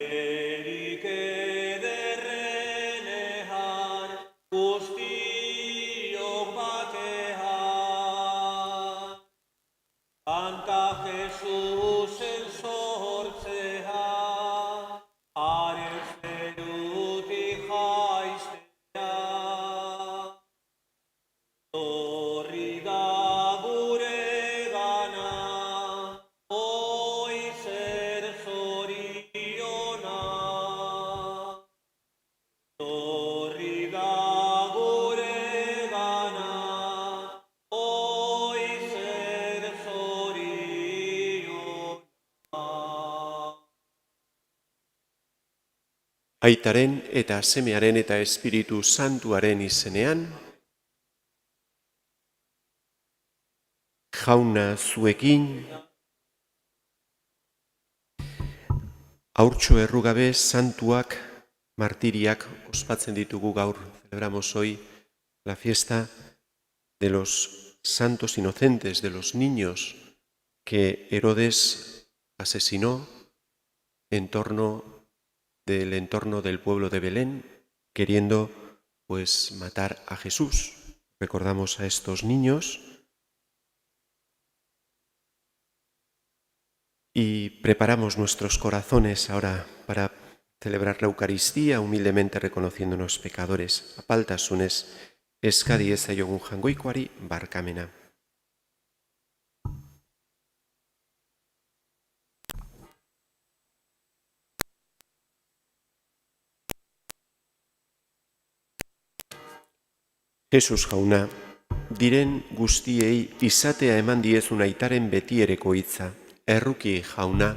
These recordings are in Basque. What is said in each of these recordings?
Erik ederrenean guztiok batean. Santa Jesusen sortzea, haren zerutik jaistea. Torri da gure gana, oi zer zoriona. Torri da gure gana, oi zer zoriona. Aitaren eta Semearen eta Espiritu Santuaren izenean, Jauna zuekin, haurtxo errugabe santuak, martiriak ospatzen ditugu gaur. Celebramos hoy la fiesta de los santos inocentes, de los niños que Herodes asesinó en del entorno del pueblo de Belén, queriendo pues matar a Jesús. Recordamos a estos niños y preparamos nuestros corazones ahora para celebrar la Eucaristía, humildemente reconociéndonos pecadores. Apaltasunez, eskadi ezaiogun jangoikoari barkamena. Jesus jauna, diren guztiei izatea eman diezun aitaren betiereko hitza. Erruki jauna.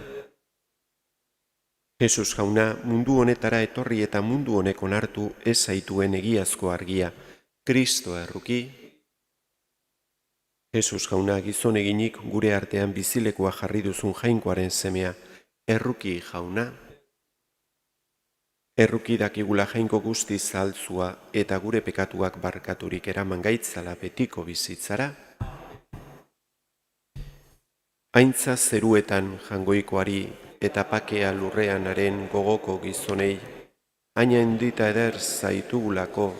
Jesus jauna, mundu honetara etorri eta mundu honek onartu ez zaituen egiazko argia. Kristo erruki. Jesus jauna, gizon eginik gure artean bizilekoa jarri duzun jainkoaren semea. Erruki jauna. Erruki dakigula jainko guzti zaltzua eta gure pekatuak barkaturik eraman gaitzala betiko bizitzara. Aintza zeruetan jangoikoari eta pakea lurreanaren gogoko gizonei, aina endita eder zaitugulako,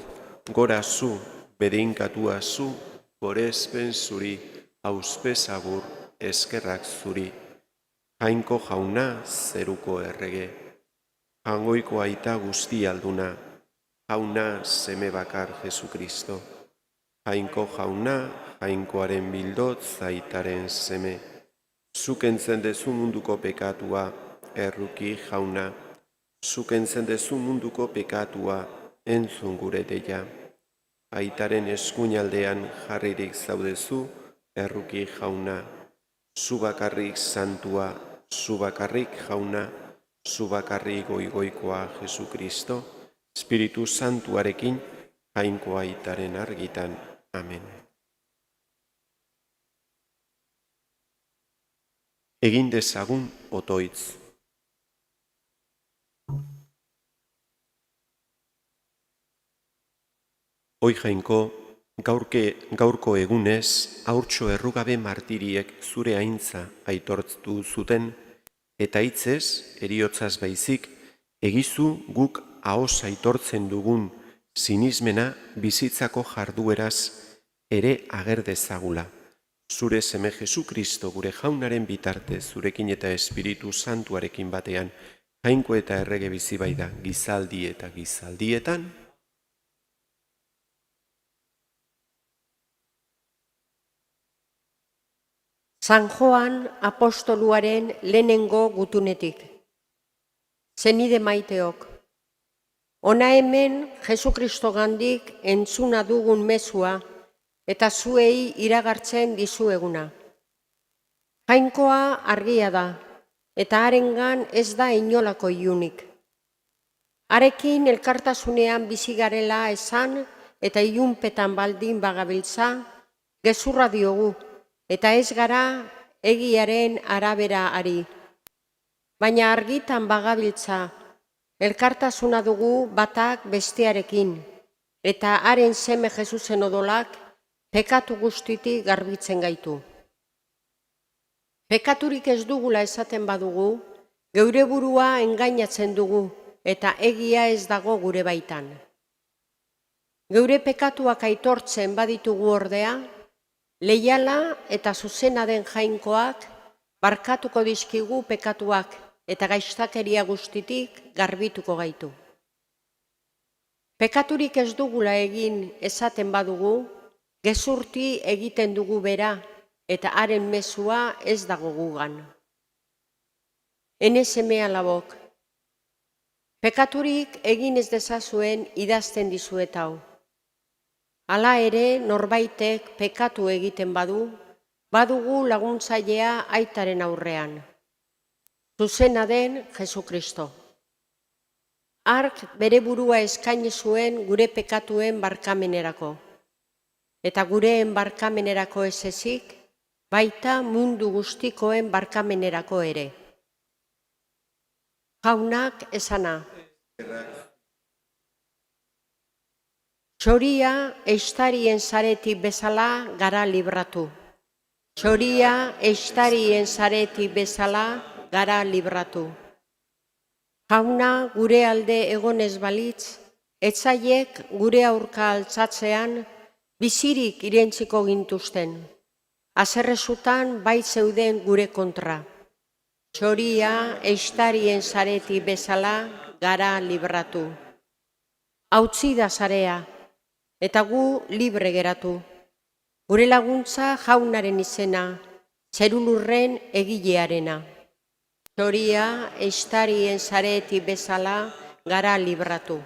gora zu, bedeinkatua zu, gorezpen zuri, auspezagur, eskerrak zuri. Jainko jauna zeruko errege, jangoiko aita guzti alduna, jauna seme bakar Jesukristo. Jainko jauna, jainkoaren bildot zaitaren seme. Zukentzen dezu munduko pekatua, erruki jauna. Zukentzen dezu munduko pekatua, entzun gure deia. Aitaren eskuinaldean jarririk zaudezu, erruki jauna. Zu bakarrik santua, zu bakarrik jauna, zu bakarrik goigoikoa Jesukristo, Espiritu Santuarekin, jainko aitaren argitan. Amen. Egin dezagun otoitz. Hoi jainko, gaurko egunez, haurtxo errugabe martiriek zure aintza aitortu zuten, eta hitzez, eriotzaz baizik, egizu guk ahoz aitortzen dugun sinismena bizitzako jardueraz ere ager dezagula. Zure seme Jesukristo gure jaunaren bitarte zurekin eta Espiritu Santuarekin batean, jainko eta errege bizi baida gizaldi eta gizaldietan. San Joan apostoluaren lehenengo gutunetik. Zenide maiteok, ona hemen Jesukristo gandik entzuna dugun mezua eta zuei iragartzen dizueguna. Jainkoa argia da, eta harengan ez da inolako ilunik. Harekin elkartasunean bizi garela esan eta ilunpetan baldin bagabiltza, gezurra diogu, eta ez gara egiaren arabera ari. Baina argitan bagabiltza, elkartasuna dugu batak bestearekin, eta haren seme Jesusen odolak pekatu guztitik garbitzen gaitu. Pekaturik ez dugula esaten badugu, Geure burua engainatzen dugu eta egia ez dago gure baitan. Geure pekatuak aitortzen baditugu ordea, leiala eta zuzena den Jainkoak barkatuko dizkigu pekatuak eta gaiztakeria guztitik garbituko gaitu. Pekaturik ez dugula egin esaten badugu, gezurti egiten dugu bera eta haren mezua ez dago gugan. Ene seme alabok, pekaturik egin ez dezazuen idazten dizuet hau. Hala ere, norbaitek pekatu egiten badugu laguntzailea aitaren aurrean. Zuzena den Jesukristo. Hark bere burua eskaini zuen gure pekatuen barkamenerako. Eta gureen barkamenerako ez ezik, baita mundu guztikoen barkamenerako ere. Jaunak esana. Txoria eistarien zaretik bezala gara libratu. Txoria eistarien zaretik bezala gara libratu. Jauna gure alde egonez balitz, etzaiek gure aurka altzatzean bizirik irentziko gintuzten. Haserrezutan bait zeuden gure kontra. Txoria eistarien zaretik bezala gara libratu. Hautzi da zarea, eta gu libre geratu. Gure laguntza jaunaren izena, zerulurren egilearena. Txoria eistarien zaretik bezala gara libratu.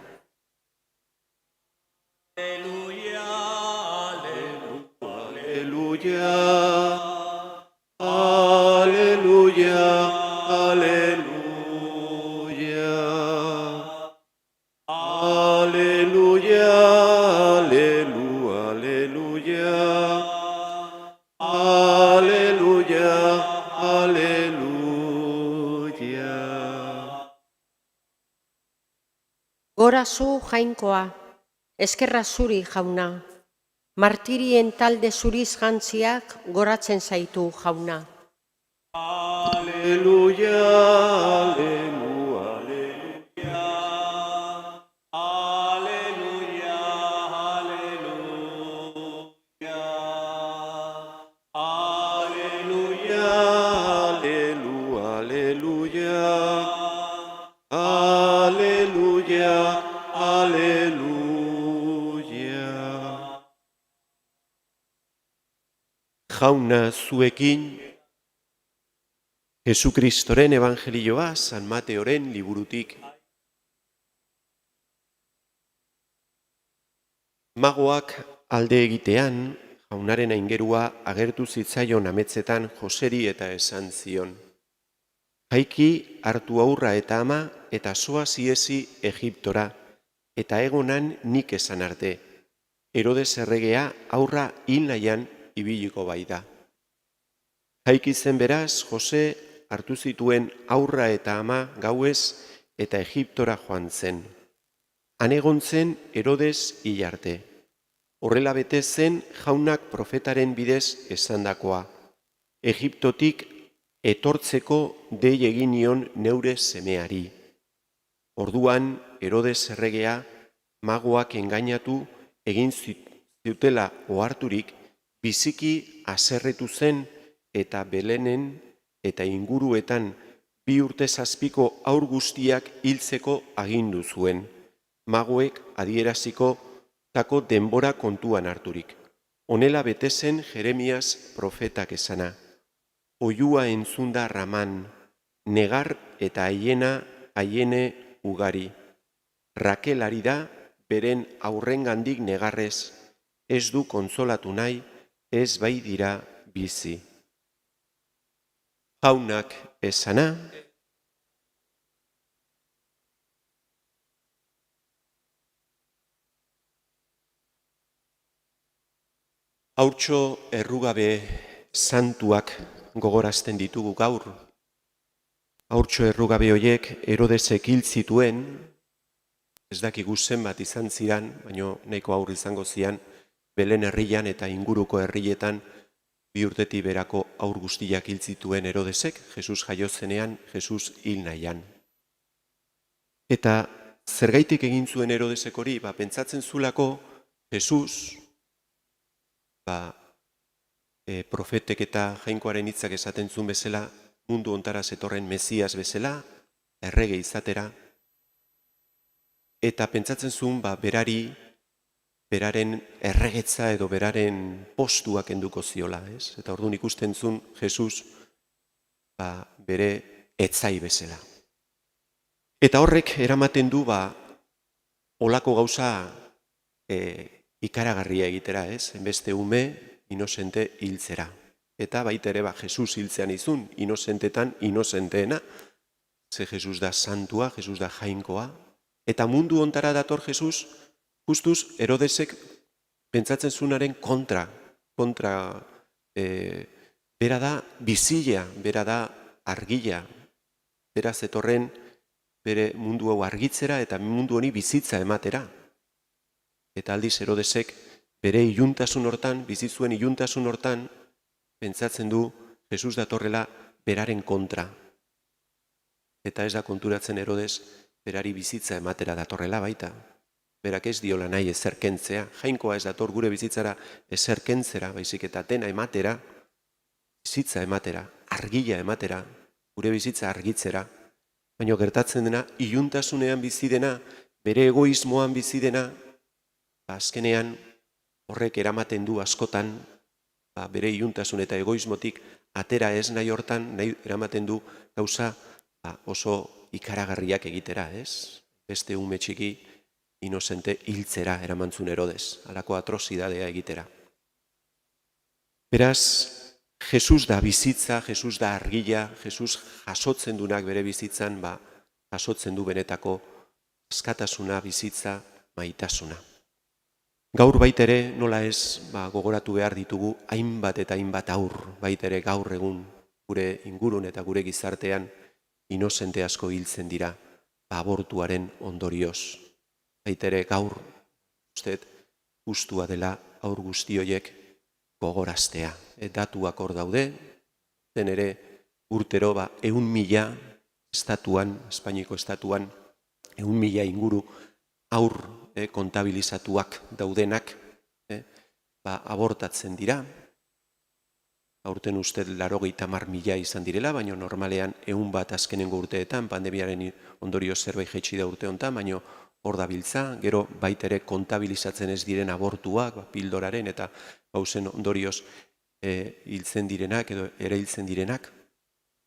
Aleluia, Aleluia, aleluia, aleluia. Aleluia, aleluia, aleluia, aleluia. Gora zu Jainkoa, eskerra zuri jauna. Martirien talde zuriz jantziak goratzen zaitu jauna. Aleluia, aleluia, aleluia, aleluia, aleluia, aleluia, aleluia. Jauna zuekin, Jesukristoren evangelioa San Mateoren liburutik. Magoak alde egitean, jaunaren aingerua agertu zitzaion ametzetan Joseri eta esan zion. Jaiki hartu aurra eta ama eta zoaz iesi Egiptora, eta egonan nik esan arte. Herodes erregea aurra hil nahian ibiliko bai da. Jaiki zen beraz, Jose hartu zituen aurra eta ama gauez eta Egiptora joan zen. Han egon zen Herodes hil arte. Horrela bete zen jaunak profetaren bidez esandakoa. Egiptotik etortzeko dei egin nion neure semeari. Orduan Herodes erregea magoak engainatu egin zutela oharturik biziki haserretu zen eta Belenen eta inguruetan 2 urte zazpiko haur guztiak hiltzeko agindu zuen. Magoek adieraziko tako denbora kontuan harturik. Honela bete zen Jeremias profetak esana. Oiua entzunda Raman, negar eta aiene ugari. Rakel ari da beren aurrengandik negarrez, ez du kontsolatu nahi, ez bai dira bizi. Jaunak esana, haurtxo errugabe santuak gogorazten ditugu gaur. Haurtxo errugabe hoiek Herodesek hil zituen, ez dakigu zenbat izan ziran, baino nahiko haur izango zian, Belen herrian eta inguruko herrietan 2 urtetik berako haur guztiak hil zituen Herodesek, Jesus jaiozenean, Jesus hil nahian. Eta zergaitik egin zuen Herodesek hori, pentsatzen zulako Jesus, profetek eta jainkoaren hitzak esaten zuen bezala, mundu ontara zetorren Mesias bezala, errege izatera, eta pentsatzen zuen beraren erregetza edo beraren postua kenduko ziola, ez? Eta orduan ikusten zuen Jesus bere etzai bezala. Eta horrek eramaten du olako gauza ikaragarria egitera, ez? Beste ume inosente hiltzera. Eta baita ere Jesus hiltzean izun, inosentetan inosenteena, ze Jesus da santua, Jesus da jainkoa, eta mundu ontara dator Jesus, justuz Herodesek pentsatzen zunaren kontra, bera da bizila, bera da argila, bera zetorren bere mundu hau argitzera eta mundu honi bizitza ematera. Eta aldiz Herodesek bere iluntasun hortan, bizitzuen iluntasun hortan, pentsatzen du Jesus datorrela beraren kontra. Eta ez da konturatzen Herodes berari bizitza ematera datorrela baita. Berak ez diola nahi ezer kentzea. Jainkoa ez dator gure bizitzara ezer kentzera, baizik eta dena ematera, bizitza ematera, argila ematera, gure bizitza argitzera. Baina gertatzen dena, iluntasunean bizi dena, bere egoismoan bizi dena, azkenean horrek eramaten du askotan, bere iluntasun eta egoismotik atera ez nahi hortan, eramaten du gauza oso ikaragarriak egitera, ez? Beste ume txiki inosente hiltzera eramantzun Herodes, halako atrozidadea egitera. Beraz, Jesus da bizitza, Jesus da argila, Jesus jasotzen dunak bere bizitzan, jasotzen du benetako askatasuna, bizitza, maitasuna. Gaur baitere, nola ez, gogoratu behar ditugu hainbat eta hainbat haur, baitere gaur egun gure ingurun eta gure gizartean inosente asko hiltzen dira, abortuaren ondorioz. Baitere gaur, usteet, gustua dela haur guzti horiek gogoraztea. Datuak hor daude, zen ere urtero 100.000 estatuan, Espainiako estatuan, 100.000 inguru haur kontabilizatuak daudenak abortatzen dira. Aurten uste 80.000 izan direla, baina normalean 100 azkenengo urteetan, pandemiaren ondorio zerbait jaitsi da urte honetan, baina hor da biltza, gero baitere kontabilizatzen ez diren abortuak, pildoraren eta gauzen ondorioz hiltzen direnak edo ere hiltzen direnak.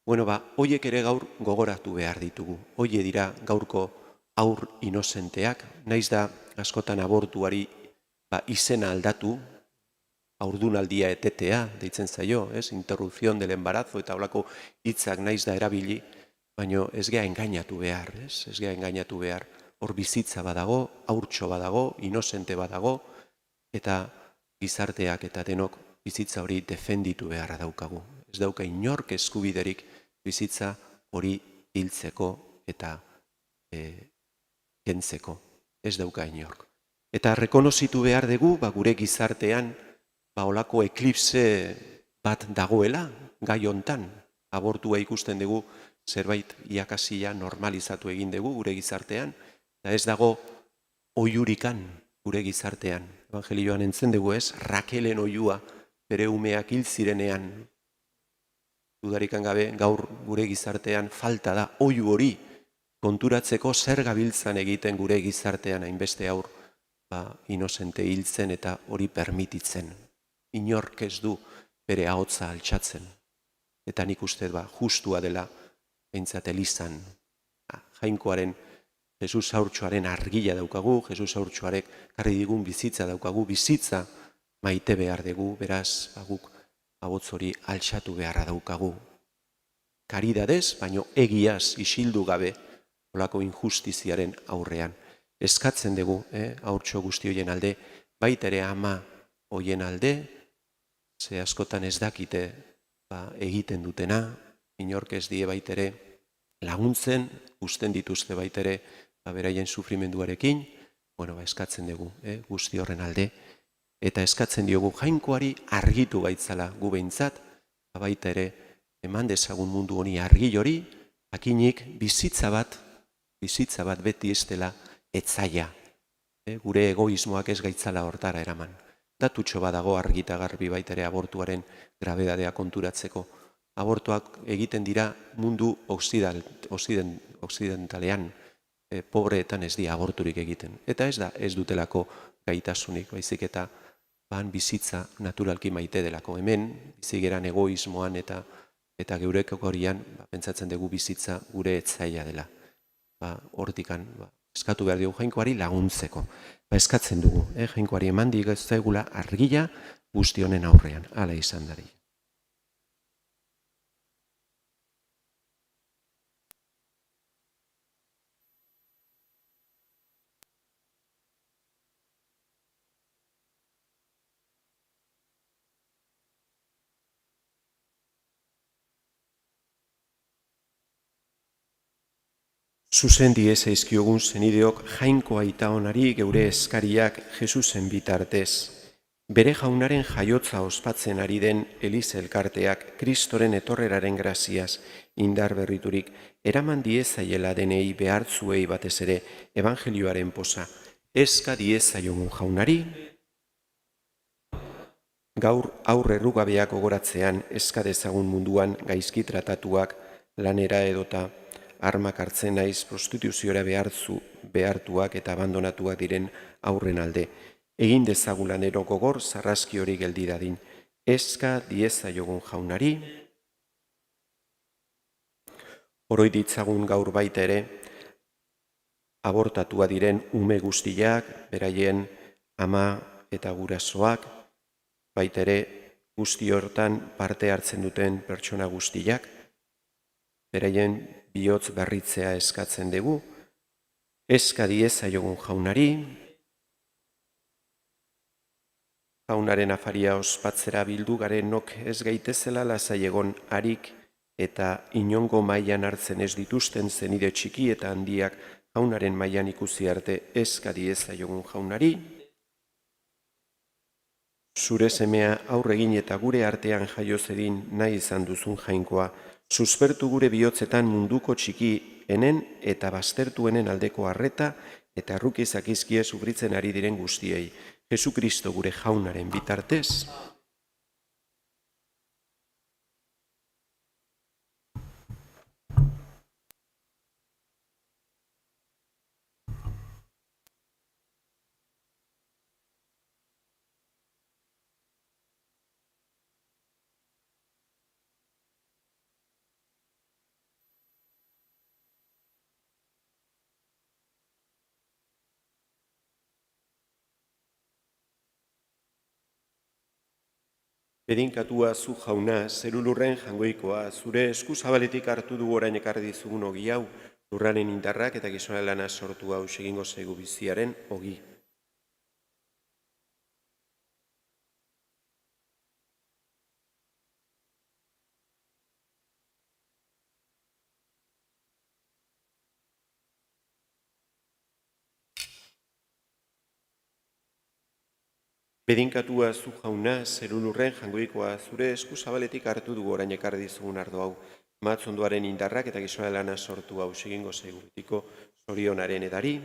Bueno, hoiek ere gaur gogoratu behar ditugu. Hoie dira gaurko haur inozenteak, naiz da askotan abortuari izena aldatu, haurdunaldia etetea, deitzen zaio, interrupción del embarazo eta holako hitzak naiz da erabili, baina ez gea engainatu behar, ez gea engainatu behar. Hor bizitza badago, haurtxo badago, inozente badago, eta gizarteak eta denok bizitza hori defenditu beharra daukagu. Ez dauka inork eskubiderik bizitza hori hiltzeko eta kentzeko. Ez dauka inork. Eta rekonozitu behar dugu, gure gizartean, olako eklipse bat dagoela, gai hontan. Abortua ikusten dugu, zerbait iakasia normalizatu egin dugu gure gizartean, eta ez dago oiurikan gure gizartean. Evangelioan entzen dugu ez, Rakelen oiua bere umeak hil zirenean. Dudarikan gabe gaur gure gizartean falta da oiu hori konturatzeko zer gabiltzan egiten gure gizartean hainbeste haur inosente hiltzen eta hori permititzen. Inork ez du bere ahotsa altxatzen. Eta nik uste justua dela behintzat elizan jainkoaren Jesus haurtxoaren argila daukagu, Jesus haurtxoarek karri digun bizitza daukagu, bizitza maite behar dugu, beraz, guk ahotz hori altxatu beharra daukagu. Karidadez, baino egiaz isildu gabe, olako injustiziaren aurrean. Eskatzen dugu, haurtxo guzti hoien alde, baita ere ama hoien alde, ze askotan ez dakite egiten dutena, inork ez die baita ere laguntzen, usten dituzte baita ere beraien sufrimenduarekin, eskatzen dugu guzti horren alde, eta eskatzen diogu jainkoari argitu gaitzala gu behintzat, baita ere eman dezagun mundu honi argi hori, jakinik bizitza bat beti ez dela etzaia. Gure egoismoak ez gaitzala hortara eraman. Datutxo badago argita garbi baita ere abortuaren grabedadea konturatzeko. Abortuak egiten dira mundu oksidentalean, pobreetan ez dira aborturik egiten. Eta ez dutelako gaitasunik, baizik eta bizitza naturalki maite delako. Hemen, bizigeran egoismoan eta geureko horian, pentsatzen dugu bizitza gure etzaia dela. Hortikan, eskatu behar dugu jainkoari laguntzeko. Eskatzen dugu, jainkoari eman digaztegula argila guzti honen aurrean. Hala izan dari. Zuzen diezaizkiogun zenideok jainko aita onari geure eskariak Jesusen bitartez. Bere jaunaren jaiotza ospatzen ari den Eliz elkarteak Kristoren etorreraren graziaz indar berriturik eraman diezaiela denei behartzuei batez ere evangelioaren posa. Eska diezaiogun jaunari, gaur aurre errugabeak ogoratzean eska dezagun munduan gaizki tratatuak lanera edota armak hartzen naiz prostituziora behartuak eta abandonatuak diren aurren alde. Egin dezagulanero gogor zarraski hori geldi dadin. Eska diezaiogun jaunari. Oroi ditzagun gaur baita ere, abortatua diren ume guztiak, beraien ama eta gurasoak, baita ere guzti hortan parte hartzen duten pertsona guztiak, beraien bihotz berritzea eskatzen dugu, eska diezaiogun jaunari, jaunaren afaria ospatzera bildu garenok ez gaitezela lasai egon harik eta inongo mailan hartzen ez dituzten zenide txiki eta handiak jaunaren mailan ikusi arte eska diezaiogun jaunari, zure semea aurregin eta gure artean jaio zedin nahi izan duzun jainkoa, suspertu gure bihotzetan munduko txikienen eta baztertuenen aldeko arreta eta errukizak izkie sufritzen ari diren guztiei. Jesukristo gure jaunaren bitartez. Bedinkatua zu jauna, zerulurren jangoikoa, zure esku zabaletik hartu du orain ekarri dizugun ogi hau, lurraren indarrak eta gizona lana sortu hau segingo zaigu biziaren ogi. Bedinkatua zu jauna, zerulurren jangoikoa, zure esku zabaletik hartu du orain ekarri dizugun ardo hau, matzondoaren indarrak eta gizona lana sortu hau segingo zaigu betiko zorionaren edari.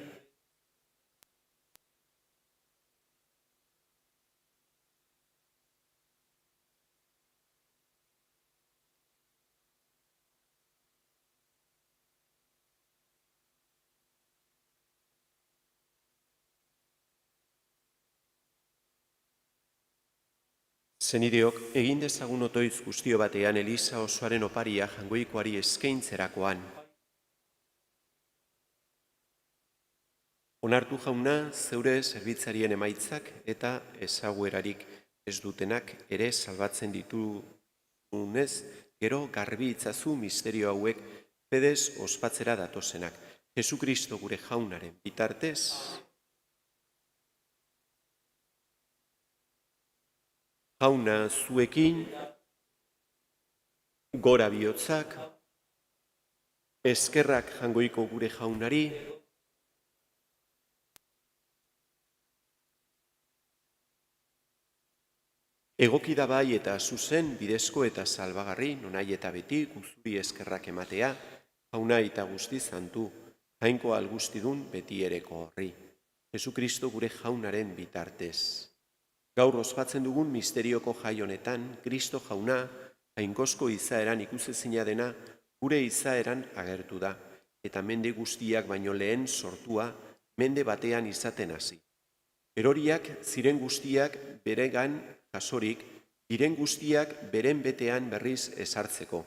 Zenideok, egin dezagun otoitz guztio batean Eliza osoaren oparia jangoikoari eskaintzerakoan. Onartu jauna, zeure zerbitzarien emaitzak eta ezaguerarik ez dutenak ere salbatzen ditunez, gero garbi itzazu misterio hauek pedez ospatzera datozenak. Jesukristo gure jaunaren bitartez. Jauna zuekin, gora bihotzak, eskerrak jangoiko gure jaunari, Egoki da bai eta zuzen bidezko eta salbagarri, nonai eta beti guzuri eskerrak ematea, jauna eta guzti zantu, jainko algustidun beti ereko horri. Jesukristo gure jaunaren bitartez. Gaur ospatzen dugun misterioko jai honetan, Kristo jauna, jainkozko izaeran ikusezina dena, gure izaeran agertu da, eta mende guztiak baino lehen sortua, mende batean izaten hasi. Eroriak ziren guztiak beregan jasorik, diren guztiak beren betean berriz esartzeko,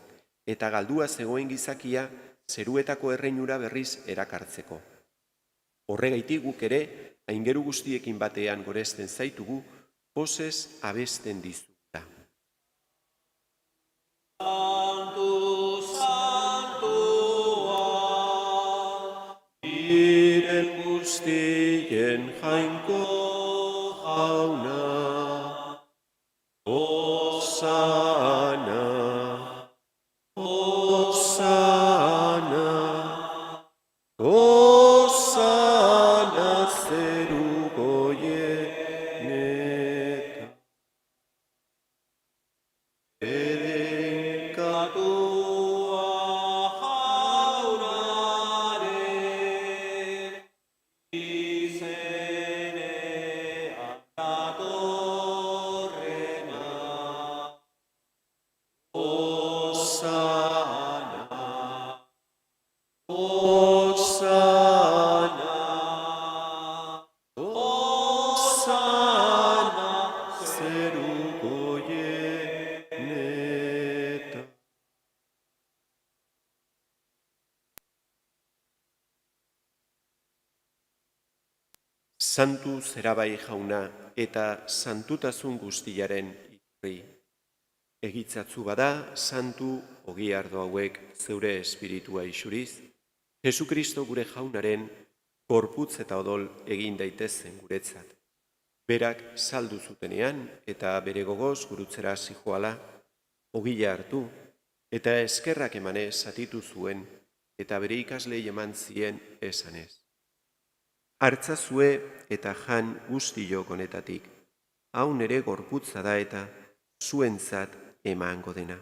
eta galdua zegoen gizakia zeruetako erreinura berriz erakartzeko. Horregaitik guk ere, aingeru guztiekin batean goresten zaitugu, pozez abesten dizuta. Santu, santua, diren Guztien jainko jauna, Hosana, Hosana, Hosana zeruko goienetan. katua jaunaren, izenean datorrena. Hosana, Hosana, Hosana zeruko goienetan. Santu zerabai jauna eta santutasun guztiaren iturri. Egitzatzu bada, santu ogi ardo hauek zeure espiritua isuriz, Jesukristo gure jaunaren gorputz eta odol egin daitezen guretzat. Berak saldu zutenean eta bere gogoz gurutzera zijoala, ogila hartu eta eskerrak emanez zatitu zuen eta bere ikaslei eman zien esanez. Hartzazue eta jan guztiok honetatik, hau nere gorputza da eta zuentzat emango dena.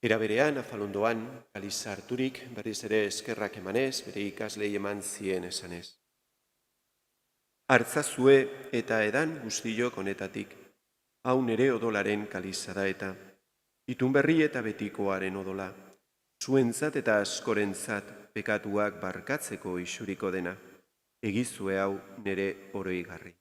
Era berean, afalondoan, kaliza harturik, berriz ere eskerrak emanez, bere ikaslei eman zien esanez. Hartzazue eta edan guztiok honetatik, hau nere odolaren kaliza da eta, itunberri eta betikoaren odola, zuentzat eta askorentzat pekatuak barkatzeko isuriko dena, egizue hau nere oroigarri.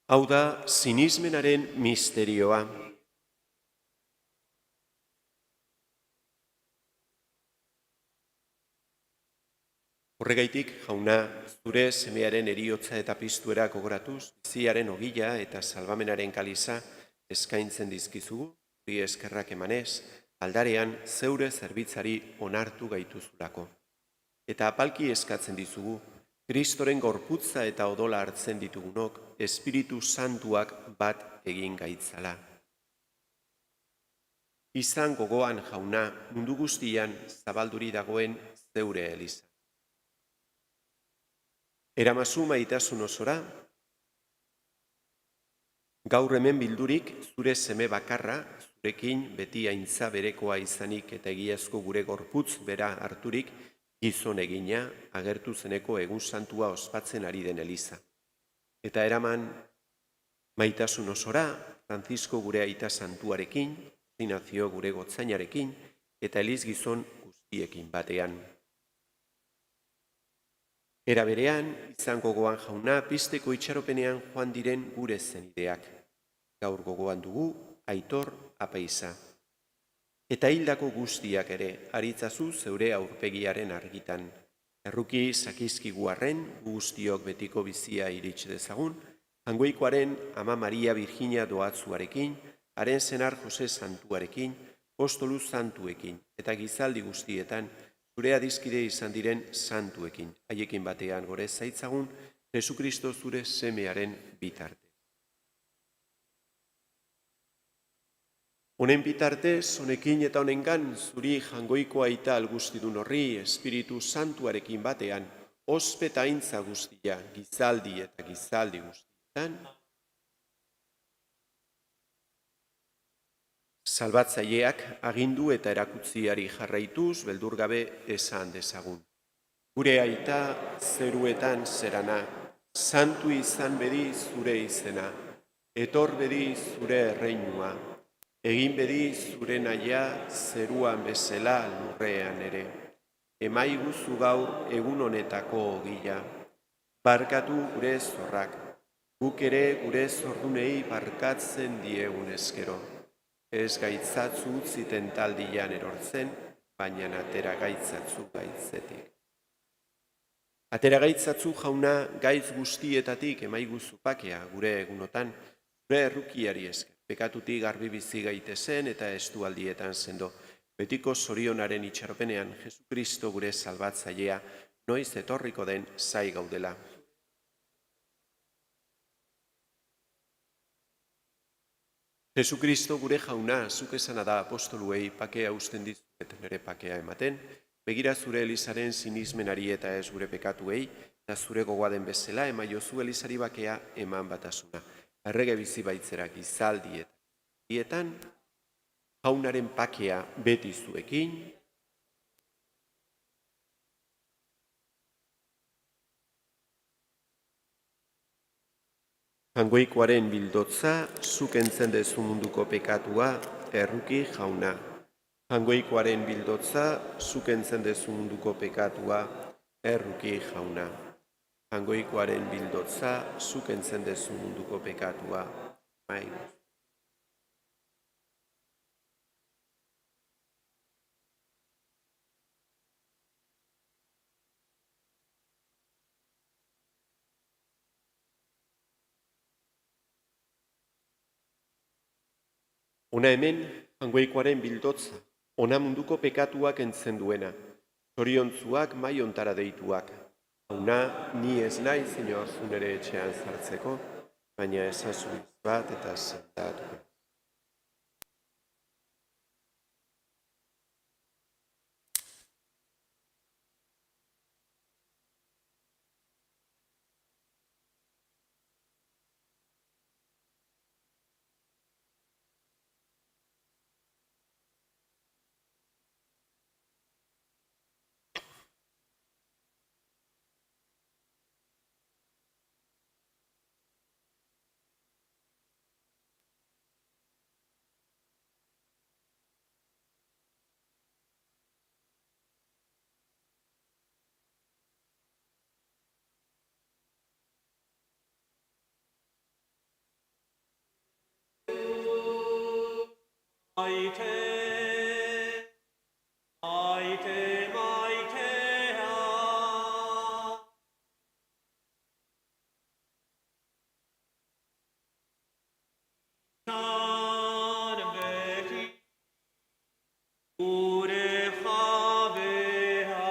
Hau da, sinismenaren misterioa. Horregaitik, jauna, zure semearen eriotza eta piztuera gogoratuz, biziaren ogila eta salbamenaren kaliza eskaintzen dizkizugu, zuri eskerrak emanez, aldarean zeure zerbitzari onartu gaituzulako. Eta apalki eskatzen dizugu, Kristoren gorputza eta odola hartzen ditugunok, Espiritu Santuak bat egin gaitzala. Izan gogoan jauna, mundu guztian zabalduri dagoen zeure eliza. Eramazu maitasun osora, gaur hemen bildurik zure seme bakarra, zurekin beti aintza berekoa izanik eta egiazko gure gorputz bera harturik, gizon egina agertu zeneko egun santua ospatzen ari den eliza. Eta eraman maitasun osora, Francisco gure aita santuarekin, Ignazio gure gotzainarekin, eta eliz gizon guztiekin batean. Era berean, izan gogoan jauna, pizteko itxaropenean joan diren gure zenideak. Gaur gogoan dugu, Aitor Apaiza. Eta hildako guztiak ere, aritzazu zeure aurpegiaren argitan. Erruki sakizkigu arren, guztiok betiko bizia iritsi dezagun, Jaungoikoaren Ama Maria Virginia doatzuarekin, haren senar Jose Santuarekin, apostolu santuekin, eta gizaldi guztietan, zure adiskide izan diren santuekin, haiekin batean gore zaitzagun, Jesukristo zure semearen bitarte. Honen bitartez, honekin eta honengan, zuri Jaungoiko aita algustidun horri, Espiritu Santuarekin batean, ospeta aintza guztia, gizaldi eta gizaldi guztietan, salbatzaileak agindu eta erakutziari jarraituz, beldurgabe esan dezagun. Gure aita zeruetan zerana, santu izan bedi zure izena, etor bedi zure erreinua, egin bedi zure naia zeruan bezala lurrean ere. Emaiguzu gaur egun honetako ogia, barkatu gure zorrak, guk ere gure zordunei barkatzen diegun eskero. Ez gaitzatzu utziten taldian erortzen, baina atera gaitzatzu gaitzetik. Atera gaitzatzu jauna gaitz guztietatik emaiguzu pakea gure egunotan, gure errukiari esker. Pekatutik garbi bizi gaitezen eta estualdietan sendo. Betiko zorionaren itxaropenean Jesukristo gure salbatzailea noiz etorriko den zai gaudela. Jesukristo gure jauna, zuk esana da apostoluei pakea usten dizuet nire pakea ematen, begira zure Elizaren sinismenari eta ez gure pekatuei, eta zure gogoaden bezala emaiozu Elizari bakea eman batasuna. Errege bizi baitzerak izaldi eta dietan, jaunaren pakea beti zuekin, Jaungoikoaren bildotza, zuk entzen dezu munduko pekatua, erruki jauna. Jaungoikoaren bildotza, zuk entzen dezu munduko pekatua, erruki jauna. Jaungoikoaren bildotza, zuk entzen dezu munduko pekatua, maigu. Ona hemen, Jaungoikoaren bildotza, ona munduko pekatuak entzen duena, zoriontzuak maiontara deituak. Jauna, ni ez nahi zinor zunere etxean zartzeko, baina ezazu bat eta sentatu. Maite, maite, maitea. Izan beti gure jabea.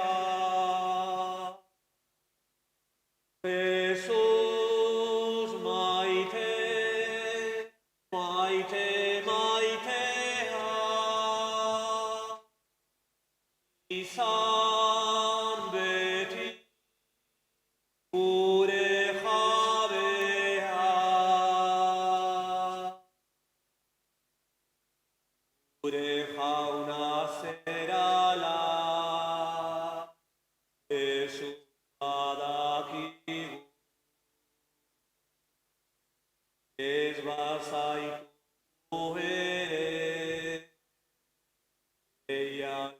Jesus maite, maite, maitea. Izan beti gure jabea. Gure jauna zerala, Jesus badakigu. Ez bazaitu ere, eian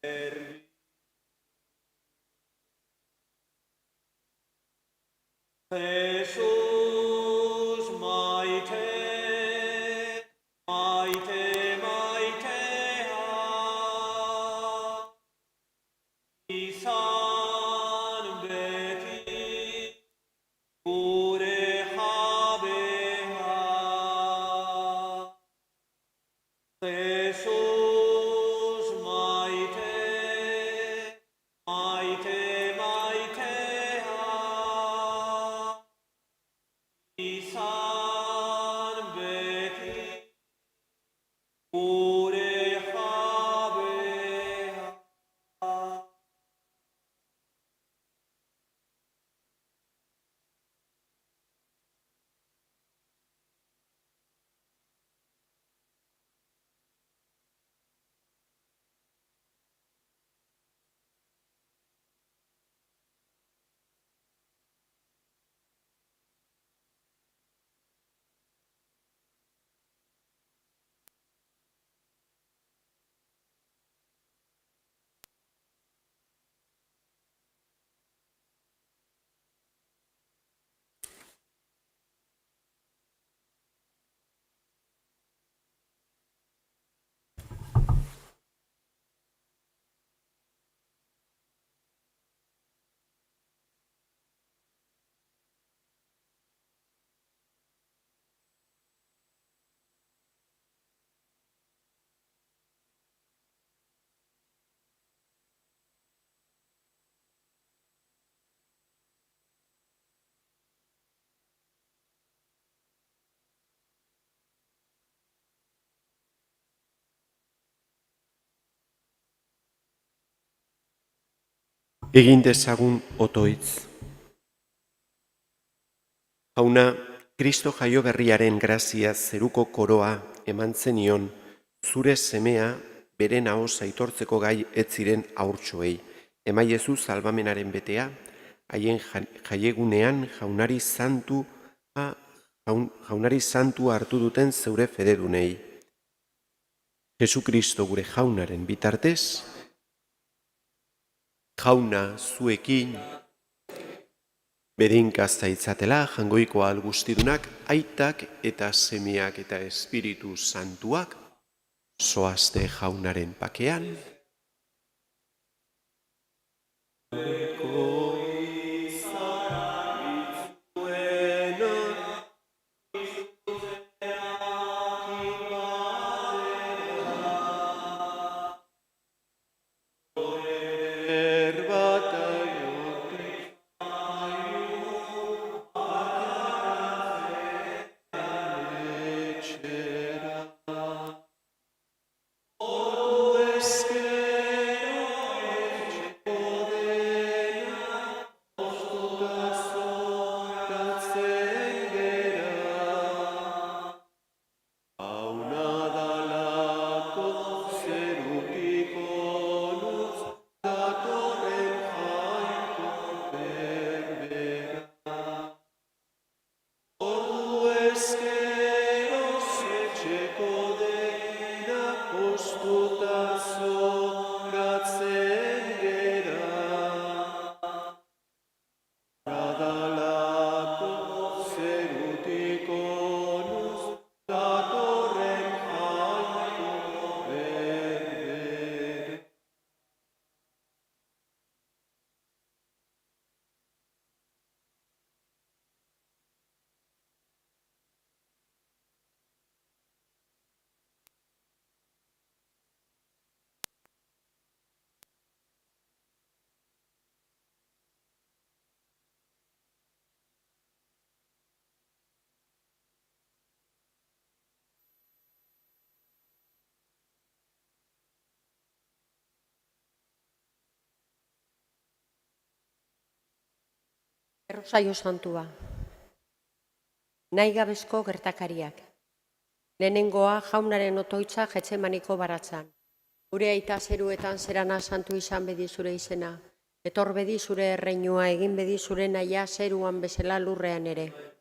erdi. Jesus maite, maite, maitea. Izan Jesus maite, maite, maitea, izan beti gure jabea. Egin dezagun otoitz. Jauna, Kristo jaio berriaren grazia zeruko koroa eman zenion, zure semea beren ahoz aitortzeko gai ez ziren haurtxoei. Emaiezu salbamenaren betea, haien jaiegunean jaunari santu hartu duten zeure fededunei. Jesukristo gure jaunaren bitartez, jauna zuekin, bedinkazta itzatela jangoiko algustidunak, aitak eta semeak eta espiritu santuak, zoazte jaunaren pakean. Errosaio santua. Nahi gabezko gertakariak. Lehenengoa jaunaren otoitza Getsemaniko baratzan. Gure aita zeruetan zerana santu izan bedi zure izena. Etor bedi zure erreinua, egin bedi zure nahia zeruan bezala lurrean ere.